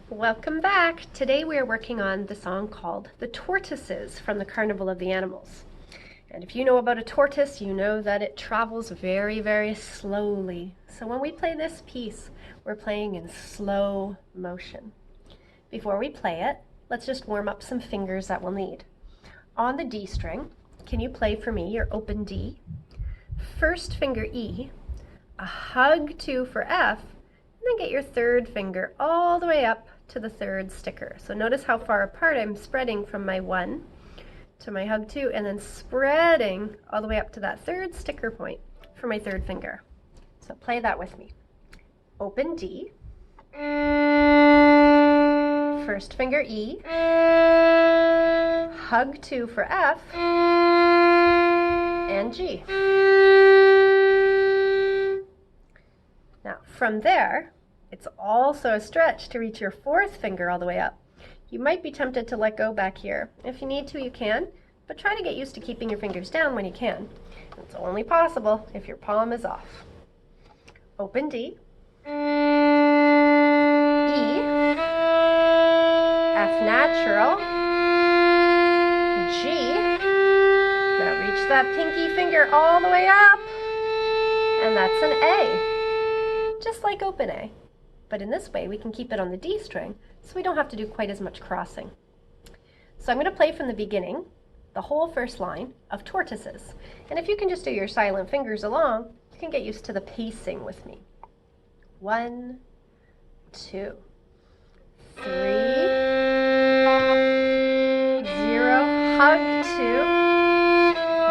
Welcome back. Today we are working on the song called The Tortoises from the Carnival of the Animals. And if you know about a tortoise, you know that it travels very, very slowly. So when we play this piece, we're playing in slow motion. Before we play it, let's just warm up some fingers that we'll need. On the D string, can you play for me your open D? First finger E, a hug 2 for F, and then get your third finger all the way up to the third sticker. So notice how far apart I'm spreading from my 1 to my hug 2, and then spreading all the way up to that third sticker point for my third finger. So play that with me. Open D, first finger E, hug 2 for F, and G. Now from there, it's also a stretch to reach your fourth finger all the way up. You might be tempted to let go back here. If you need to, you can, but try to get used to keeping your fingers down when you can. It's only possible if your palm is off. Open D, E, F natural, G. Now reach that pinky finger all the way up, and that's an A, just like open A. But in this way, we can keep it on the D string, so we don't have to do quite as much crossing. So I'm going to play from the beginning, the whole first line of Tortoises. And if you can just do your silent fingers along, you can get used to the pacing with me. 1, 2, 3, 0, hug 2,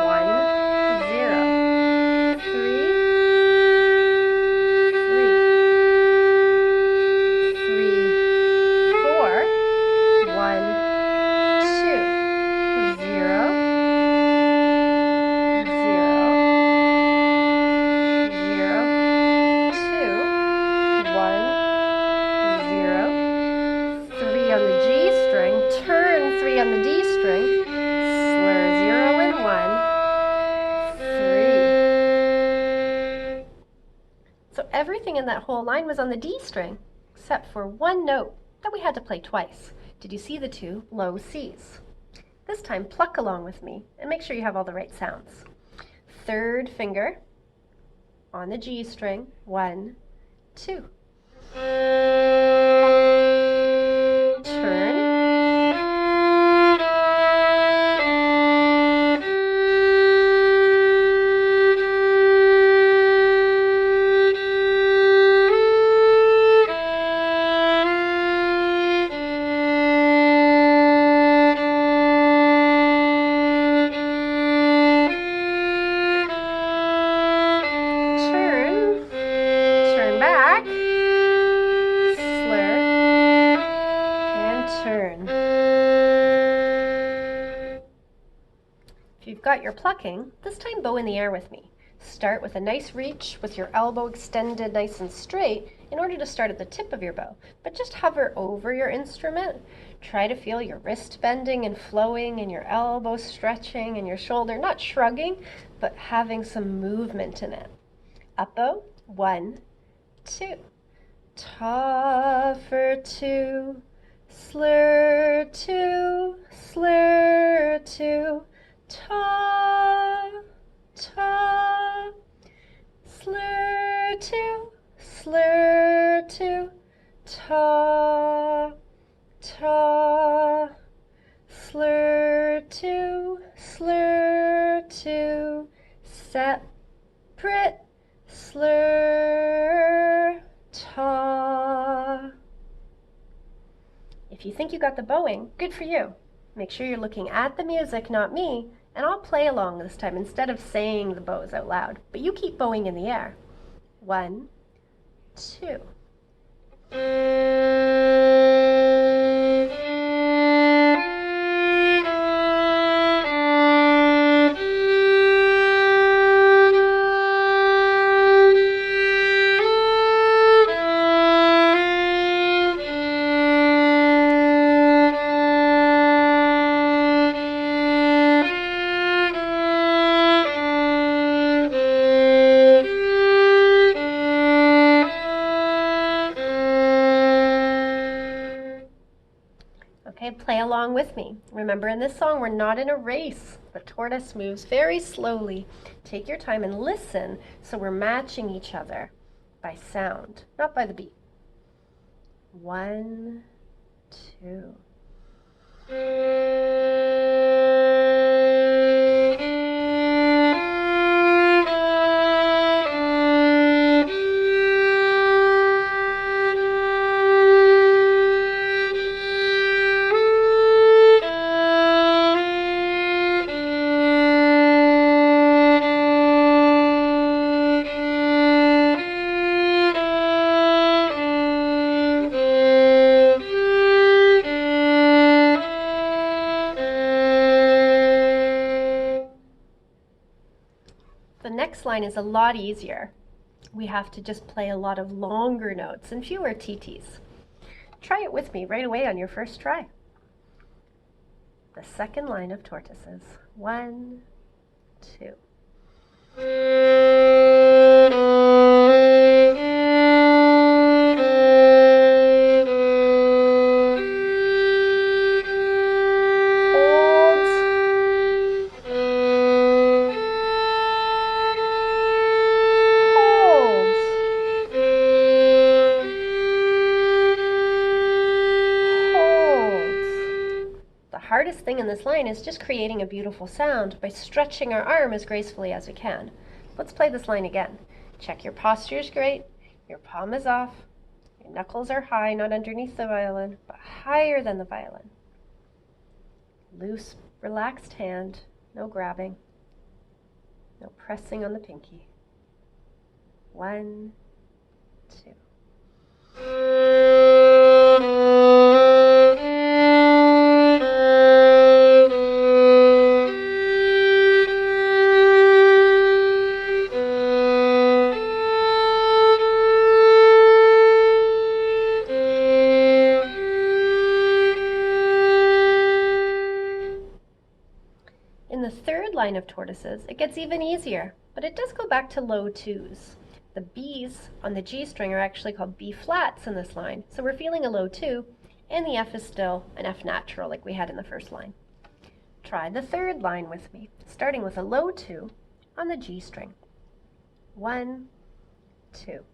1, 0, 3, 4, 1, 2, 0, 3 on the G string, turn 3 on the D string, slur 0 and 1, 3. So everything in that whole line was on the D string, except for one note that we had to play twice. Did you see the 2 low C's? This time pluck along with me and make sure you have all the right sounds. Third finger on the G string, 1, 2. Turn. Turn back, slur, and turn. If you've got your plucking, this time bow in the air with me. Start with a nice reach with your elbow extended nice and straight in order to start at the tip of your bow, but just hover over your instrument. Try to feel your wrist bending and flowing and your elbow stretching and your shoulder not shrugging, but having some movement in it. Up bow, 1, 2. Ta for 2, slur 2, slur 2, ta, ta, slur 2, slur 2, ta, ta, slur 2, slur 2, separate, slur, ta. If you think you got the bowing, good for you. Make sure you're looking at the music, not me, and I'll play along this time instead of saying the bows out loud. But you keep bowing in the air. 1, 2. Okay, play along with me. Remember, in this song, we're not in a race. The tortoise moves very slowly. Take your time and listen so we're matching each other by sound, not by the beat. 1, 2. The next line is a lot easier. We have to just play a lot of longer notes and fewer TTs. Try it with me right away on your first try. The second line of Tortoises. 1, 2. The hardest thing in this line is just creating a beautiful sound by stretching our arm as gracefully as we can. Let's play this line again. Check your posture is great, your palm is off, your knuckles are high, not underneath the violin, but higher than the violin. Loose, relaxed hand, no grabbing, no pressing on the pinky. 1, 2. In the third line of Tortoises, it gets even easier, but it does go back to low twos. The B's on the G string are actually called B flats in this line, so we're feeling a low 2, and the F is still an F natural like we had in the first line. Try the third line with me, starting with a low 2 on the G string. 1, 2.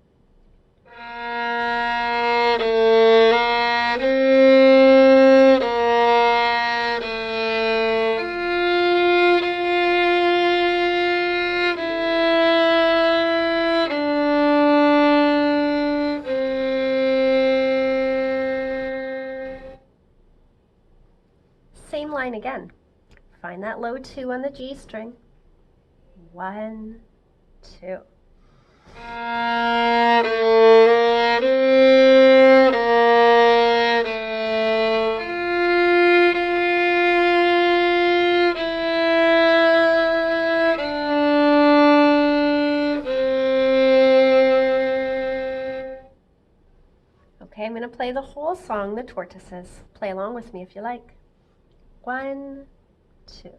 Same line again. Find that low 2 on the G string. 1, 2. Okay, I'm going to play the whole song, The Tortoises. Play along with me if you like. 1, 2.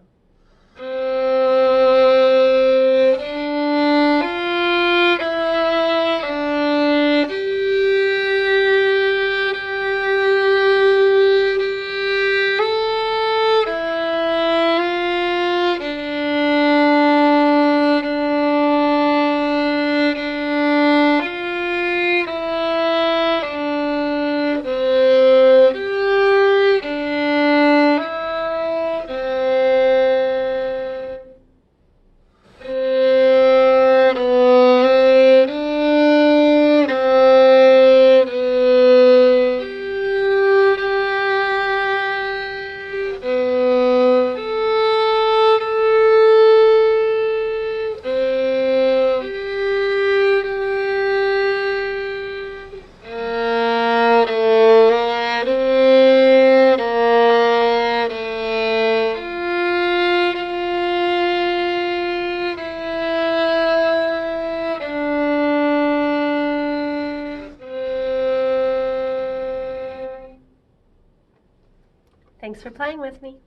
Thanks for playing with me.